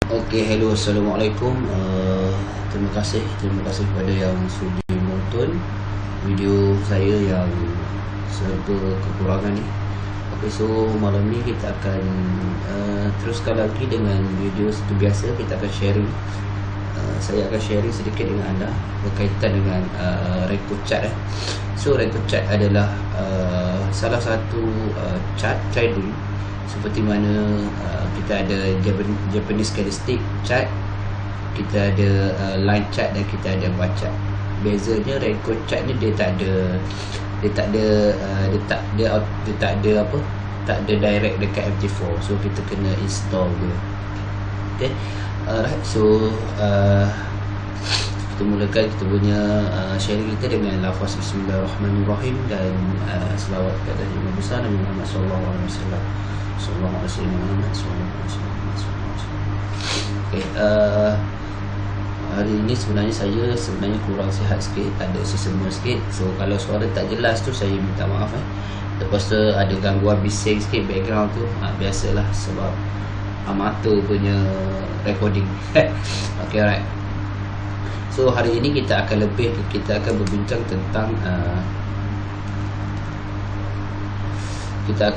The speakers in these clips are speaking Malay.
Okey, hello, assalamualaikum. Terima kasih kepada yang sudi menonton video saya yang serba kekurangan ni. Okey, so malam ni kita akan teruskan lagi dengan video seperti biasa. Kita akan sharing. Saya akan sharing sedikit dengan anda berkaitan dengan Renko Chart. So Renko Chart adalah salah satu chart trading, seperti mana kita ada Japanese candlestick chart, kita ada line chart dan kita ada bar chart. Bezanya Renko Chart ni dia tak ada direct dekat MT4, so kita kena install dia. Okay, alright, so kita mulakan kita punya sharing kita dengan lafaz Bismillahirrahmanirrahim dan selawat kepada Nabi besar Nabi Muhammad sallallahu alaihi wasallam. Sallallahu alaihi wasallam. Okay, hari ini sebenarnya saya kurang sihat sikit, ada sesama sikit. So kalau suara tak jelas tu saya minta maaf. Lepas tu ada gangguan bising sikit background tu, biasalah sebab amatur punya recording. Okay, alright. So hari ini kita akan berbincang tentang kita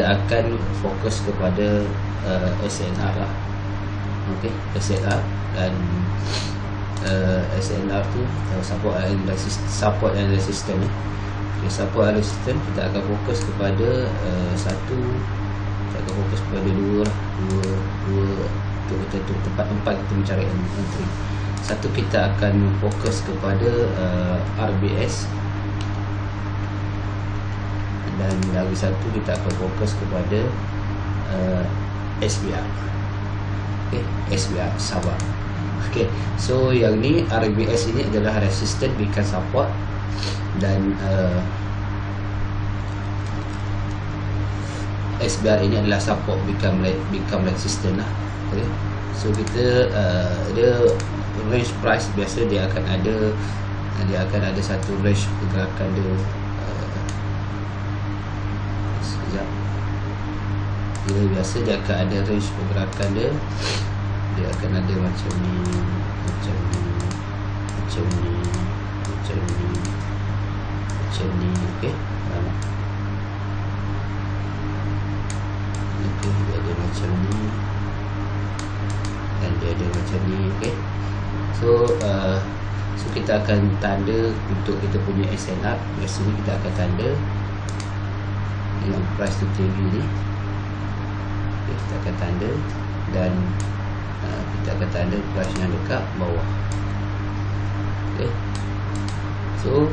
akan fokus kepada SNR lah. Okey, SNR dan SNR tu support and resistance ni. Okay, support and resistance kita akan fokus kepada satu, kita akan fokus kepada dua tempat kita mencari entry. Satu, kita akan fokus kepada RBS, dan lagi satu kita akan fokus kepada SBR. Okay, SBR Sabah. Okay, so yang ni RBS ini adalah resistance become support, dan SBR ini adalah support become resistance lah. Okay, so kita dia range price biasa dia akan ada satu range pergerakan dia. Sekejap, dia biasa dia akan ada range pergerakan dia. Dia akan ada macam ni. Okay, dia ada macam ni dan dia ada macam ni. Okay, so kita akan tanda untuk kita punya SNR. Biasanya kita akan tanda dengan price to TV ni. Okay, kita akan tanda, dan kita akan tanda price yang dekat bawah. Okay, so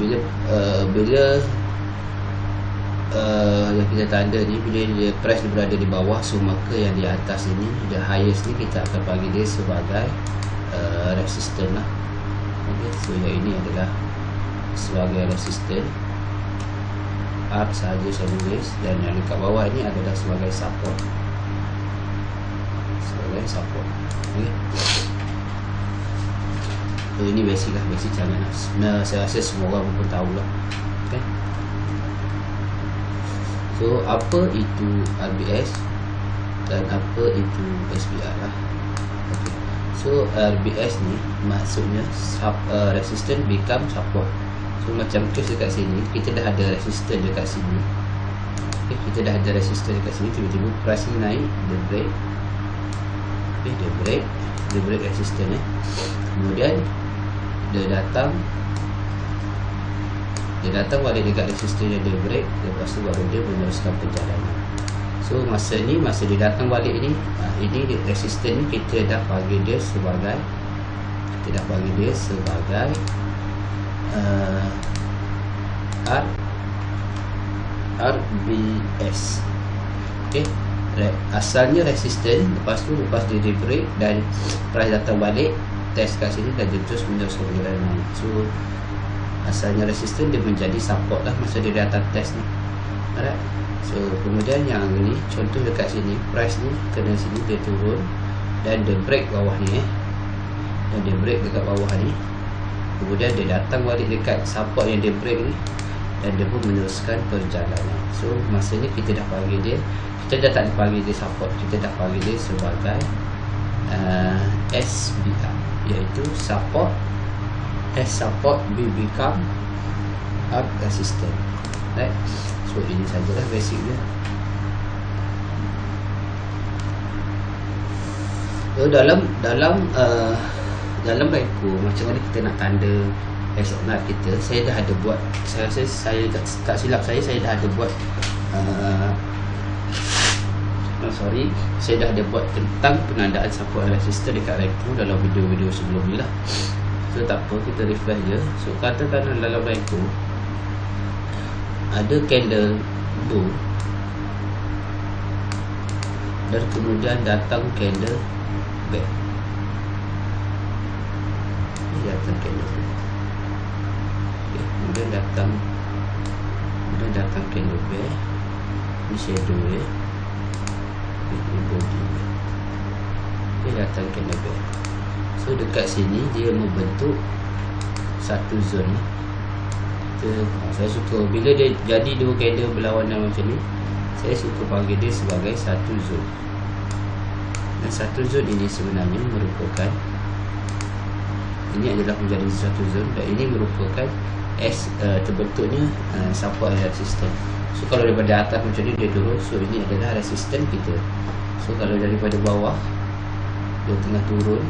bila yang kita tanda ni, bila dia price dia berada di bawah, so maka yang di atas ini, the highest ni, kita akan bagi dia sebagai resistance lah. Okay, so yang ini adalah sebagai resistance R sahaja saya tulis, dan yang dekat bawah ini adalah sebagai support. Okay, so ini basic jangan lah. Saya rasa semua orang pun tahulah. Okay, so apa itu RBS dan apa itu SBR lah. Okay, so RBS ni maksudnya resistance become support. So macam case dekat sini, kita dah ada resistance dekat sini. Okay, kita dah ada resistance dekat sini, tiba-tiba price ni naik, dia break. Okay, dia break resistance ni. Kemudian dia datang balik dekat resistance yang dia break. Lepas tu baru dia meneruskan perjalanan. So masa dia datang balik ni, ini resistance ni kita dah bagi dia sebagai RBS. Okay, asalnya resistance, lepas dia break dan price datang balik test kat sini, dan dia terus meneruskan perjalanan. So asalnya resistance dia menjadi support lah masa dia datang test ni. Alright, so kemudian yang ni contoh dekat sini, price ni kena sini, dia turun dan dia break bawah ni dekat bawah ni. Kemudian dia datang balik dekat support yang dia break ni, dan dia pun meneruskan perjalanan. So masa ni kita dah panggil dia, kita dah tak panggil dia support, kita dah panggil dia sebagai SBR, iaitu support. As support, B become arc assistant, right? So ini sajalah basic dia. So dalam Raiko, macam mana kita nak tanda SNR kita, saya dah ada buat, saya tak silap saya dah ada buat saya dah ada buat tentang penandaan support assistant dekat Raiko dalam video-video sebelum ni lah. So tak apa, kita refresh je. So katakan dalam Raiko ada candle blue dan kemudian datang candle back. Ini datang candle back. Okay, kemudian datang candle back. Ini shadow ya. Ini body. Okay, datang candle back. So dekat sini dia membentuk satu zone. Saya suka bila dia jadi dua candle berlawanan macam ni, saya suka panggil dia sebagai satu zone. Dan satu zone ini sebenarnya merupakan, ini adalah menjadi satu zone dan ini merupakan terbentuknya support resistance. So kalau daripada atas macam ni dia turun, so ini adalah resistance kita. So kalau daripada bawah dia tengah turun,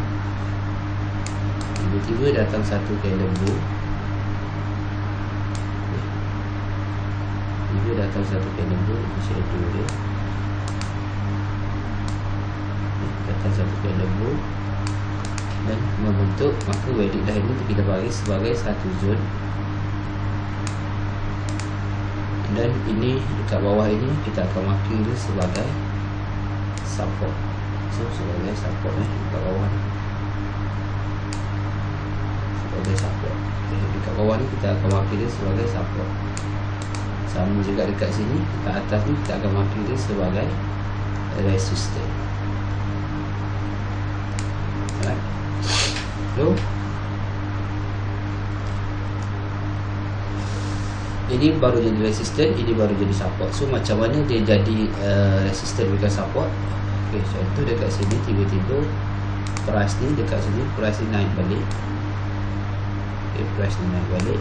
tiba-tiba datang satu candle blue, datang satu candle blue, shadow dia, datang satu candle blue dan membentuk, maka wedding line ini kita bagi sebagai satu zone. Dan ini dekat bawah ini kita akan marking dia sebagai support. So sebagai support dekat bawah ni, sebagai support. Dekat bawah ni kita akan marking dia sebagai support. Sama juga dekat sini, dekat atas ni kita akan marking dia sebagai resistance. Alright. So ini baru jadi resistance, ini baru jadi support. So macam mana dia jadi resistance bukan support? Okay, contoh dekat sini tiba-tiba price ni, dekat sini price ni naik balik. Okay, price ni naik balik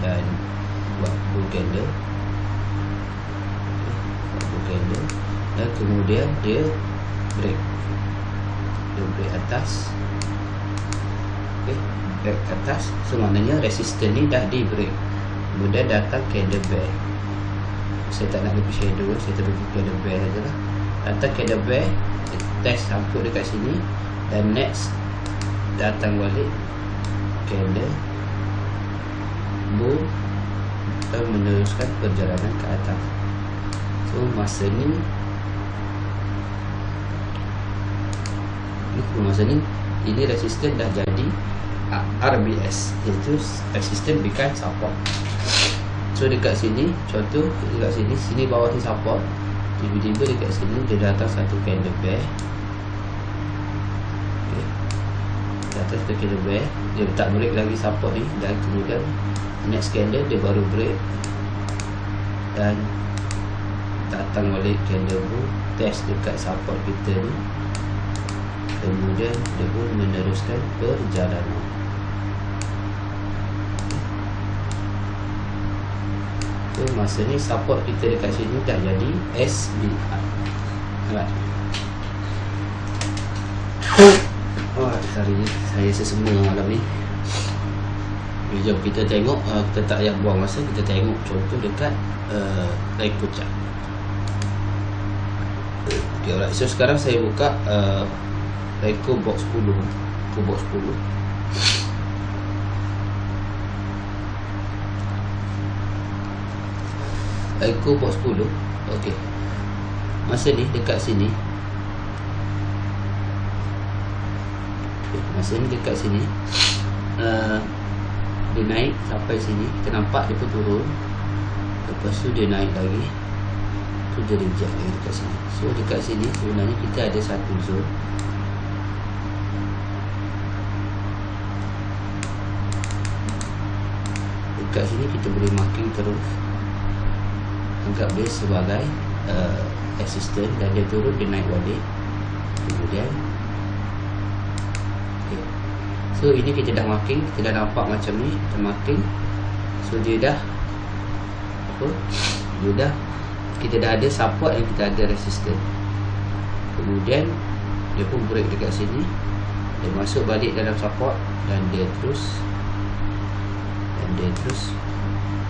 dan buat blue candle, dan kemudian dia break atas. Okay, break atas, so maknanya resistance ni dah di break. Kemudian datang candle back. Saya tak nak lebih shadow, saya terus candle back saja lah. Datang candle back, test sangkut dekat sini, dan next datang balik candle blue dan meneruskan perjalanan ke atas. So masa ni ini resistance dah jadi RBS, iaitu resistance become support. So dekat sini, contoh dekat sini bawah ni support, tiba-tiba dekat sini dia datang satu candle back. Okay, datang satu candle back, dia tak break lagi support ni, dan kemudian next candle dia baru break dan datang balik candle blue, test dekat support kita ni, kemudian dia pun meneruskan perjalanan. So masa ni support kita dekat sini dah jadi SBR. Alright. Hari ni saya sesama malam ni. Jom kita tengok, kita tak payah buang masa, kita tengok contoh dekat Raiko chart. Okay, alright. So sekarang saya buka Raiko box 10. Box 10. Raiko box 10. Okey. Masa ni dekat sini. Okay, masa ni dekat sini. Dia naik sampai sini, kita nampak dia pun turun. Lepas tu dia naik lagi, tu dia reject lagi dekat sini. So dekat sini sebenarnya kita ada satu zone. dekat sini kita boleh marking terus, anggap dia sebagai assistant, dan dia turun, dia naik balik. Kemudian okay. So ini kita dah marking, kita dah nampak macam ni, kita marking. So dia dah apa? Dia dah, kita dah ada support dan kita ada resistance. Kemudian dia pun break dekat sini, dia masuk balik dalam support, dan dia terus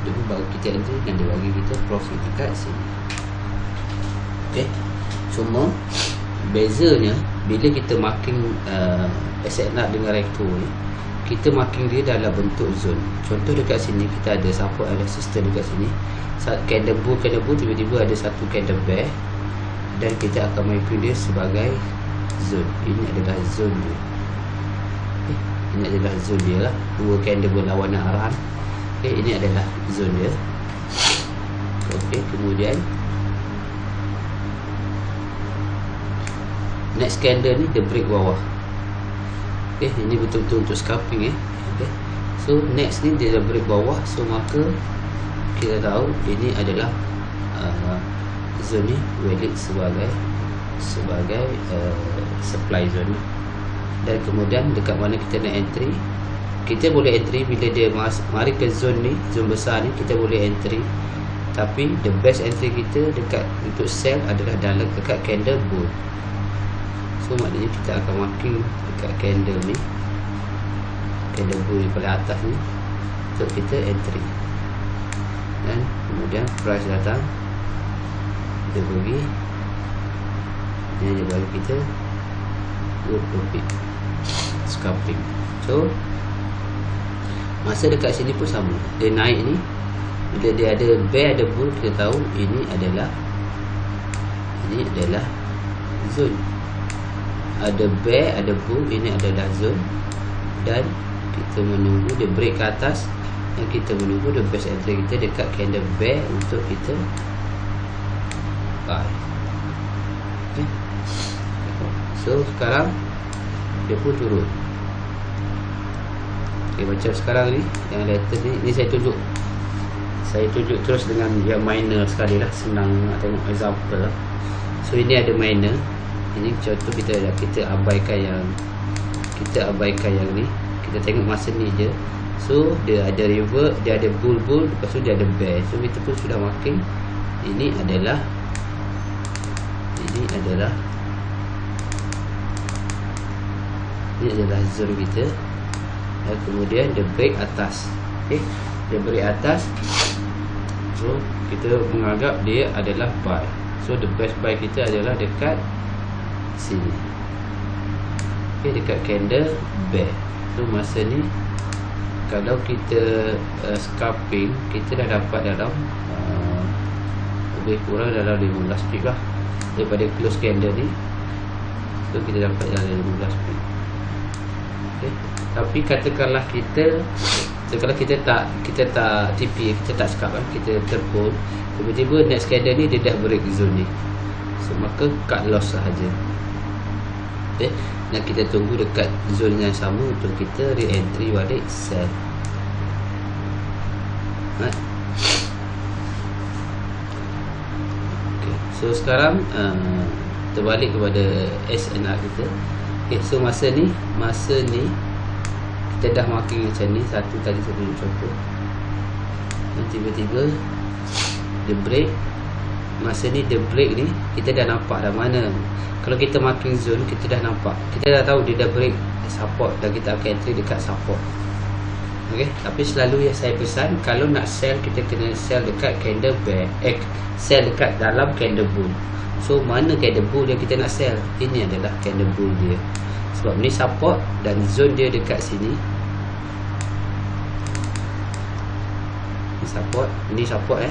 dia pun bagi kita entry, dan dia bagi kita profit dekat sini. Okay. Cuma bezanya bila kita marking SNR dengan Recto ni, kita marking dia dalam bentuk zone. Contoh dekat sini kita ada support, ada resistance dekat sini. Saat candle bull tiba-tiba ada satu candle bear, dan kita akan marking dia sebagai zone. Ini adalah zone dia. Okay. Ini adalah zone dia lah. Dua candle berlawanan arahan. Okay, ini adalah zone dia. Okay, kemudian next candle ni dia break bawah. Okay, ini betul-betul untuk scalping okay. So next ni dia dah break bawah, so maka kita tahu ini adalah zone ni valid sebagai supply zone. Dan kemudian dekat mana kita nak entry, kita boleh entry bila dia mari ke zone ni, zone besar ni, kita boleh entry. Tapi the best entry kita dekat untuk sell adalah dalam dekat candle bull. So maknanya kita akan marking dekat candle ni, candle bull di paling atas ni, untuk kita entry. Dan kemudian price datang, kita pergi, dan dia bagi kita profit scalping. So masa dekat sini pun sama, dia naik ni, bila dia ada bear ada bull, kita tahu ini adalah zone. Ada bear, ada bull, ini adalah zone. Dan kita menunggu dia break ke atas, dan kita menunggu the best entry kita dekat candle bear untuk kita buy. Okay. So sekarang dia pun turun. Okay, macam sekarang ni yang latest ni saya tunjuk terus dengan yang minor sekali lah, senang nak tengok example lah. So ini ada minor. Ini contoh kita abaikan yang ni, kita tengok masa ni je. So dia ada revert, dia ada bull, lepas tu dia ada bear. So kita pun sudah marking ini adalah zone kita. Dan kemudian dia break atas. Okay, dia break atas, so kita menganggap dia adalah buy. So the best buy kita adalah dekat sini. Okay, dekat candle bear. So masa ni kalau kita scalping, kita dah dapat dalam lebih kurang dalam 15 pip lah daripada close candle ni. So kita dapat dalam 15 pip. Okay. Tapi katakanlah kita tak TP, kita tak scalp kan, kita terpon, tiba-tiba next candle ni dia dah break zone ni, so maka cut loss sahaja. Okay. Dan kita tunggu dekat zone yang sama untuk kita re-entry balik sell. Okay. So sekarang terbalik kepada SNR kita. Okay. So masa ni kita dah marking macam ni, satu tadi saya tunjuk contoh, dan tiba-tiba dia break. Masa ni dia break ni, kita dah nampak dah mana. Kalau kita marking zone, kita dah nampak, kita dah tahu dia dah break support, dan kita akan entry dekat support. Okay. Tapi selalu yang saya pesan, kalau nak sell, kita kena sell dekat candle bear, sell dekat dalam candle bull. So mana candle bull yang kita nak sell? Ini adalah candle bull dia. Sebab ni support dan zone dia dekat sini. Ini support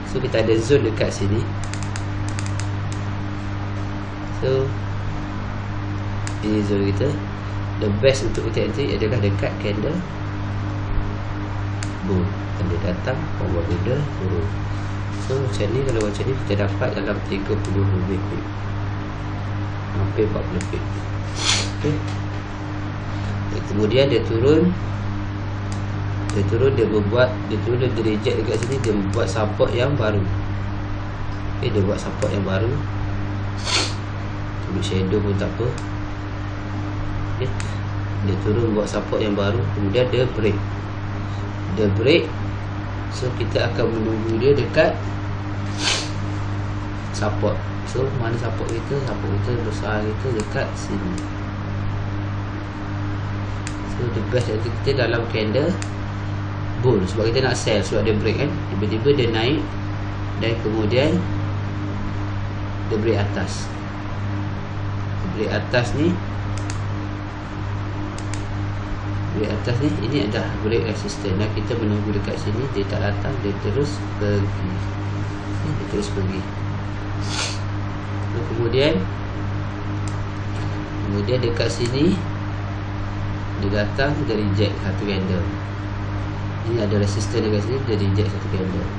So kita ada zone dekat sini. So ini zone kita. The best untuk kita entry adalah dekat candle bull, dan dia datang power order turun. So macam ni, kalau macam ni kita dapat dalam 30 lebih pip, hampir 40 pip. Okay. Kemudian dia turun Dia turun, dia reject dekat sini, dia buat support yang baru. Okay, dia buat support yang baru. Ambil shadow pun tak apa. Okay. Dia turun buat support yang baru. Kemudian dia break. Dia break. So kita akan menunggu dia dekat support. So mana support kita? Support kita besar kita dekat sini. So the best nanti kita dalam candle bull, sebab kita nak sell, sebab dia break kan. Tiba-tiba dia naik dan kemudian dia break atas. Break atas ni, ini adalah break resistance. Dan kita menunggu dekat sini, dia tak datang, dia terus pergi. Dia terus pergi. So, kemudian dekat sini dia datang, dia reject satu candle. Ini ada resistance dekat sini, dia reject satu candle.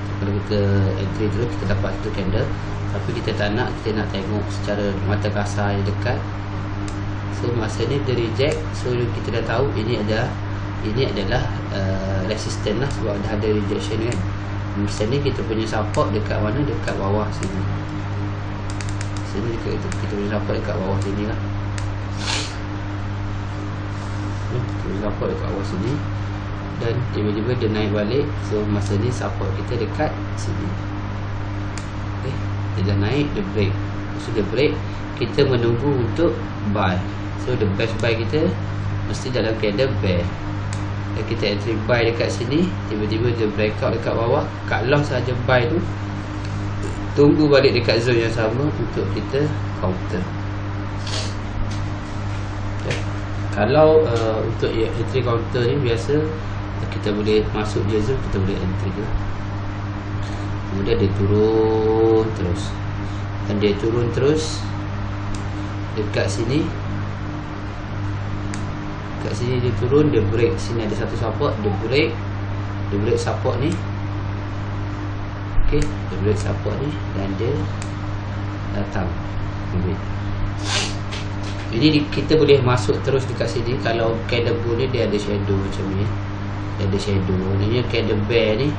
So, kalau kita entry terus, kita dapat satu candle. Tapi kita tak nak, kita nak tengok secara mata kasar yang dekat. So masa ni dia reject. So kita dah tahu ini adalah resistance lah, sebab dah ada rejection kan. Masa ni kita punya support dekat mana? Dekat bawah sini. Sini kita punya support dekat bawah sini lah. Kita punya support dekat bawah sini. Dan tiba-tiba dia naik balik. So masa ni support kita dekat sini. Okay. Dia dah naik, dia break. So dia break, kita menunggu untuk buy. So the best buy kita mesti dalam candle bear. Dan kita entry buy dekat sini, tiba-tiba dia breakout dekat bawah, cut loss saja buy tu. Tunggu balik dekat zone yang sama untuk kita counter. Okay. Kalau untuk entry counter ni biasa kita boleh masuk je zone, kita boleh entry je. Kemudian dia turun terus. Dan dia turun terus dekat sini. Dekat sini dia turun, dia break. Sini ada satu support, dia break support ni. Okey, dia break support ni dan dia datang. Jadi kita boleh masuk terus dekat sini. Kalau candle bull ni dia ada shadow macam ni. Dia ada shadow. Maknanya candle bear ni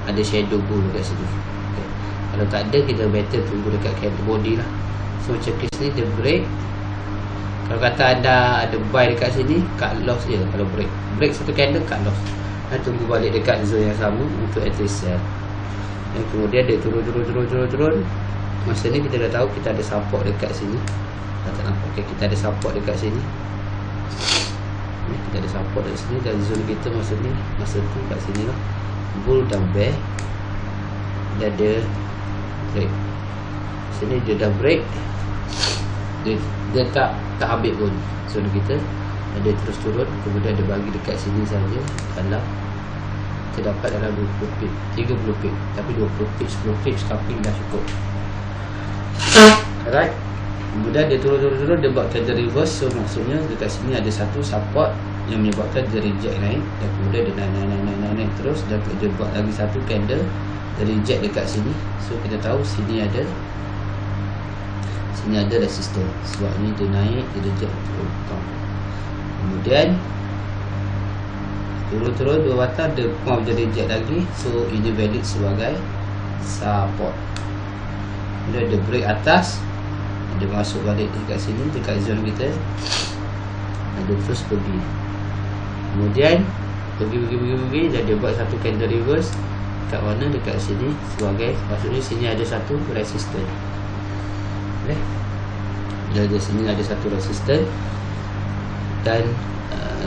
ada shadow bull dekat sini. Okay. Kalau tak ada, kita better tunggu dekat candle body lah. So macam case ni dia break. Kalau kata anda ada buy dekat sini, cut loss je. Kalau break satu candle, cut loss. Dan tunggu balik dekat zone yang sama untuk entry sell. Dan kemudian dia turun. Masa ni kita dah tahu kita ada support dekat sini. Tak nampak. Okay, kita ada support dekat sini. Kita ada support dekat sini. Dan zone kita masa tu kat sini lah. Bull dan bear. Dan dia break. Sini dia dah break. Dia tak ambil pun zone kita. Dan dia terus turun. Kemudian dia bagi dekat sini saja. Dalam kita dapat dalam 20 pip, 30 pip. Tapi 20 pip, 10 pip scalping dah cukup. Alright. Kemudian dia turun, dia buat candle reverse. So maksudnya dekat sini ada satu support yang menyebabkan dia reject naik. Dan kemudian dia naik terus. Dan dia buat lagi satu candle, dia reject dekat sini. So kita tahu sini ada resistance. Sebab ni dia naik, dia reject turun. Kemudian turun dua batang, dia mau dia reject lagi. So ini valid sebagai support. Kemudian dia break atas, dia masuk balik dekat sini, dekat zone kita. Dan dia terus pergi. Kemudian pergi dan dia buat satu candle reverse. Dekat mana? Dekat sini sebagai, maksudnya sini ada satu resistance. Okay. Dari sini ada satu resistance. Dan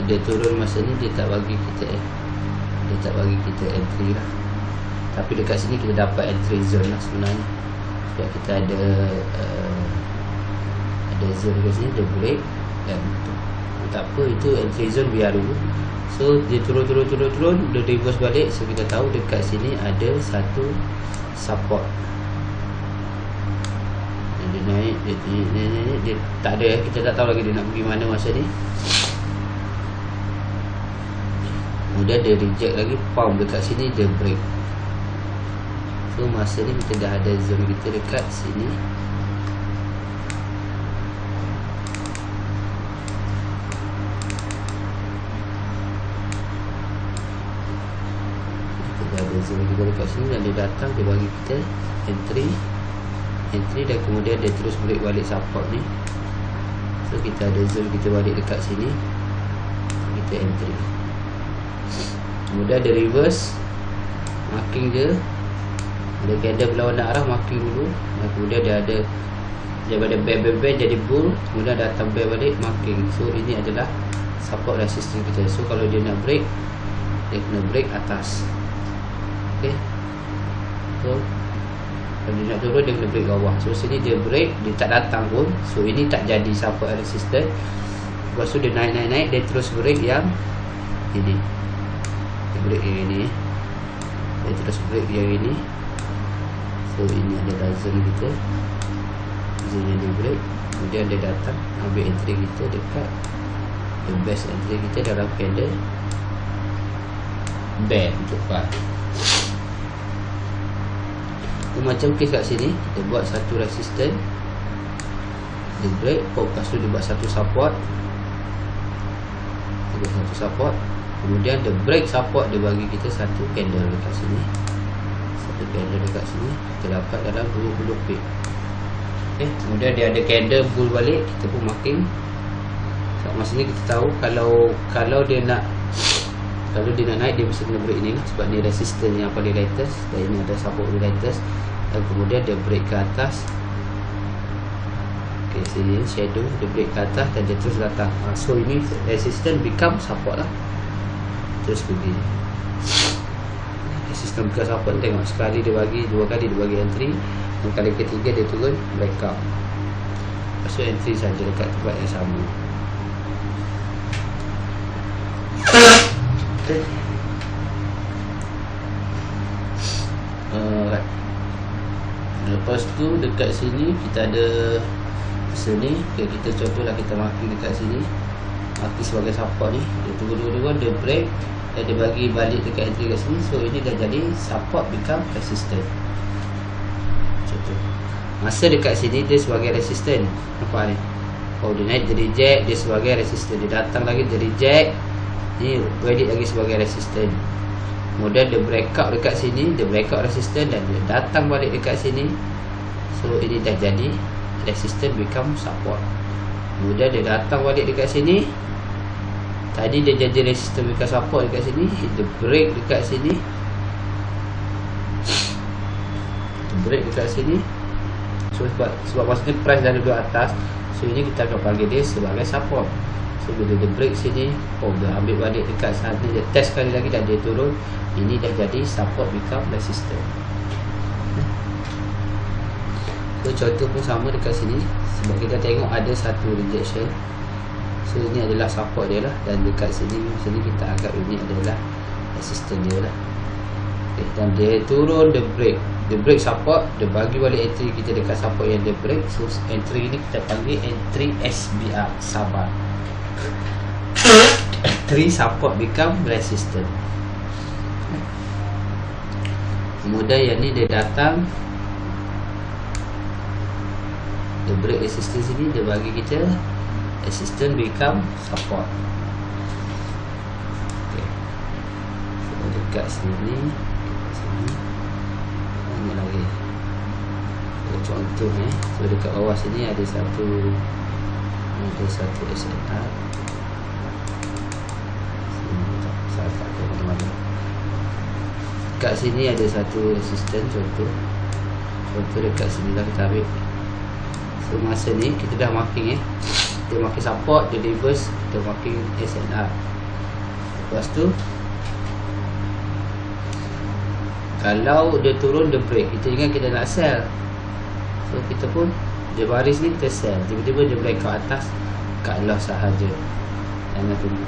dia turun masa ni, dia tak bagi kita entry lah. Tapi dekat sini kita dapat entry zone lah sebenarnya. Sebab kita ada zone dekat sini, dia break. Dan tak apa, itu entry zone biar dulu. So dia turun, dia reverse balik. So kita tahu dekat sini ada satu support. Dan dia naik, dia tak ada, kita tak tahu lagi dia nak pergi mana masa ni. Kemudian dia reject lagi, pound dekat sini, dia break. So masa ni kita dah ada zone kita dekat sini. So kita dekat sini dan dia datang, dia bagi kita entry, dan kemudian dia terus break balik support ni. So kita ada zoom, kita balik dekat sini, kita entry. Kemudian ada reverse, marking dia, ada candle berlawanan arah, marking dulu, dan kemudian dia ada daripada band jadi bull, kemudian datang back balik, marking. So ini adalah support resistance kita. So kalau dia nak break, dia kena break atas. Okay, so kalau dia nak turun, dia kena break bawah. So sini dia break, dia tak datang pun. So ini tak jadi support resistance. Lepas tu dia naik, dia terus break yang ini, dia break yang ini, dia terus break yang ini. So ini adalah zone kita, zone yang dia break. Kemudian dia datang ambil entry kita dekat the best entry kita dalam candle band untuk buy. Macam kes kat sini, dia buat satu resistance, dia break, lepas tu dia buat satu support, kemudian dia break support, dia bagi kita satu candle dekat sini, kita dapat dalam 20 pip. Okay, kemudian dia ada candle bull balik, kita pun marking. So, masa ni kita tahu kalau dia nak naik, dia mesti kena break ni lah, sebab ni resistance yang paling latest, dan ini ada support latest. Dan kemudian dia break ke atas. Okay, sini shadow, dia break ke atas dan dia terus datang. So ini resistance become support lah, terus pergi. Resistance become support, tengok sekali dia bagi, dua kali dia bagi entry, dan kali ketiga dia turun breakout. So entry saja dekat tempat yang sama. Okay. Alright. Lepas tu dekat sini kita ada sini, okay, kita contohlah kita marking dekat sini, marking sebagai support ni, dia turun, dia break dan dia bagi balik dekat entry kat sini. So ini dah jadi support become resistance. Contoh masa dekat sini dia sebagai resistance, nampak ni, oh dia naik, dia reject, dia sebagai resistance, dia datang lagi, dia reject, ni edit lagi sebagai resistance. Kemudian dia breakout dekat sini, dia breakout resistance, dan dia datang balik dekat sini. So ini dah jadi resistance become support. Kemudian dia datang balik dekat sini, tadi dia jadi resistance become support dekat sini, dia break dekat sini, So sebab maksudnya price dah duduk atas, so ini kita akan panggil dia sebagai support. So bila dia break sini, oh dia ambil balik dekat sana, dia test sekali lagi dan dia turun, ini dah jadi support become resistance. So contoh pun sama dekat sini, sebab kita tengok ada satu rejection. So ini adalah support dia lah, dan dekat sini kita anggap ini adalah resistance dia lah. Okay, dan dia turun, dia break support, dia bagi balik entry kita dekat support yang dia break. So entry ini kita panggil entry SBR, sabar. Entry support become resistance. Kemudian yang ni dia datang, dia break resistance sini, dia bagi kita resistance become support. Okay. So dekat sini, ini lagi contoh ni. So dekat bawah sini ada satu SNR. Dekat sini ada satu resistance, contoh dekat sini lah kita ambil. So masa ni kita dah marking dia marking support, dia reverse, kita marking SNR. Lepas tu kalau dia turun, dia break, kita ingat kita nak sell, so kita pun dia baris ni kita sell, tiba-tiba dia break ke atas, cut loss sahaja, jangan tunggu.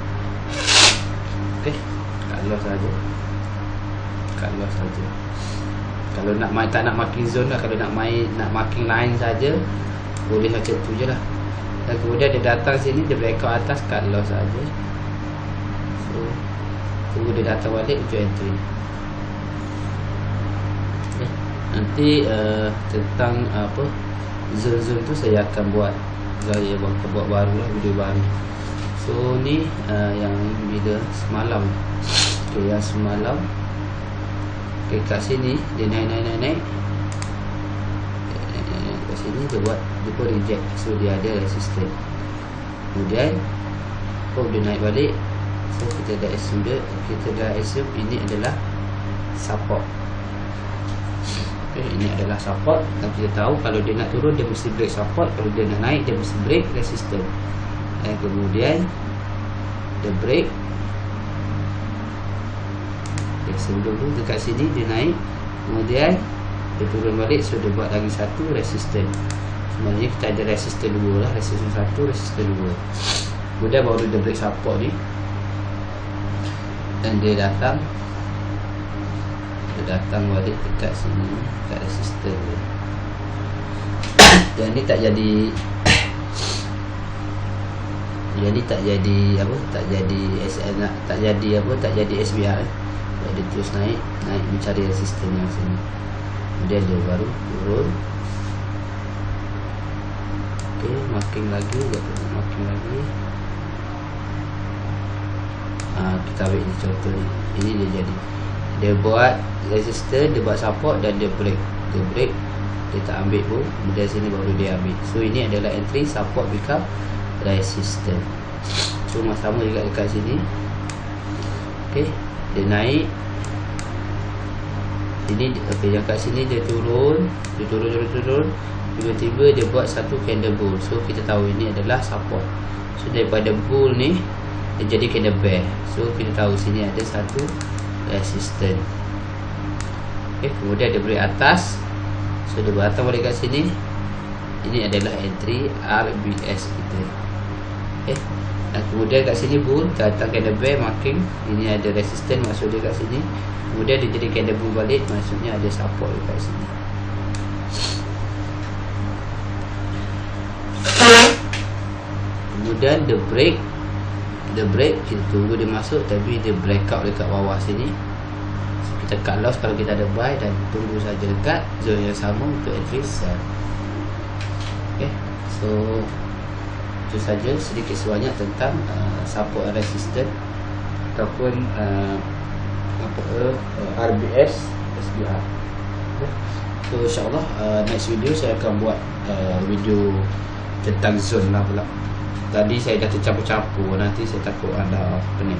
Okay, cut loss sahaja. Kalau tak nak marking zone lah, kalau nak marking line saja, boleh macam tu je lah. Dan kemudian dia datang sini, dia breakout atas, cut loss saja. So tunggu dia datang balik, itu entry. Okay. Nanti tentang zone-zone tu saya akan buat baru lah, video baru. So ni yang bila semalam, okay, yang semalam Okay, kat sini dia naik kat sini dia buat reject, so dia ada resistance. Kemudian dia naik balik, so kita dah assume ini adalah support. Okay, ini adalah support, dan kita tahu kalau dia nak turun dia mesti break support, kalau dia nak naik dia mesti break resistance. Dan kemudian dia break. Sebelum tu dekat sini dia naik, kemudian dia turun balik, so dia buat lagi satu resistance. Sebenarnya kita ada resistance dua lah, resistance satu, resistance dua. Kemudian baru dia break support ni, dan dia datang balik dekat sini, dekat resistance dia. Dan ni tak jadi tak jadi SBR. Dia terus naik mencari resistance yang sini, kemudian dia baru turun. Okey, marking lagi. Kita ambil ni contoh ni. Ini dia jadi, dia buat resistance, dia buat support, dan dia break, dia tak ambil pun. Kemudian sini baru dia ambil. So ini adalah entry support become resistance. So sama juga dekat sini. Okey, dia naik ini, yang kat sini dia turun, tiba-tiba dia buat satu candle bull. So kita tahu ini adalah support. So daripada bull ni dia jadi candle bear. So kita tahu sini ada satu resistance. Okay, kemudian dia break atas, so dia datang balik kat sini. Ini adalah entry RBS kita. Okay. Dan kemudian kat sini bull, datang candle bear marking, ini ada resistance, maksud dia kat sini. Kemudian dia jadi candle bull balik, maksudnya ada support kat sini. Kemudian dia break, kita tunggu dia masuk, tapi dia breakout dekat bawah sini. So, kita cut loss kalau kita ada buy, dan tunggu saja dekat zone yang sama untuk entry sell. Okay, so itu saja sedikit sebanyak tentang support and resistance ataupun RBS, SBR. Okay. So insyaAllah next video saya akan buat video tentang zone lah pula. Tadi saya dah tercampur-campur, nanti saya takut ada pening.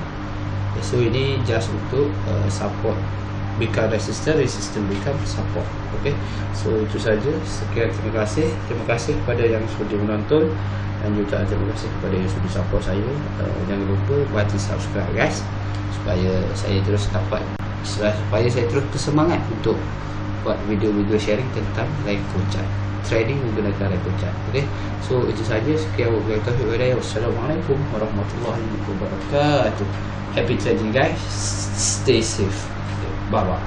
Okay, so ini just untuk support become resistance become support. Okay, so itu saja. Sekian, terima kasih kepada yang sudah menonton, dan juga terima kasih kepada yang sudah support saya. Jangan lupa button subscribe guys, supaya saya terus bersemangat untuk buat video-video sharing tentang Leico chart, trading menggunakan Leico chart. Okay, so itu saja. Sekian, wassalamualaikum warahmatullahi wabarakatuh. Happy trading guys, stay safe. Bye bye.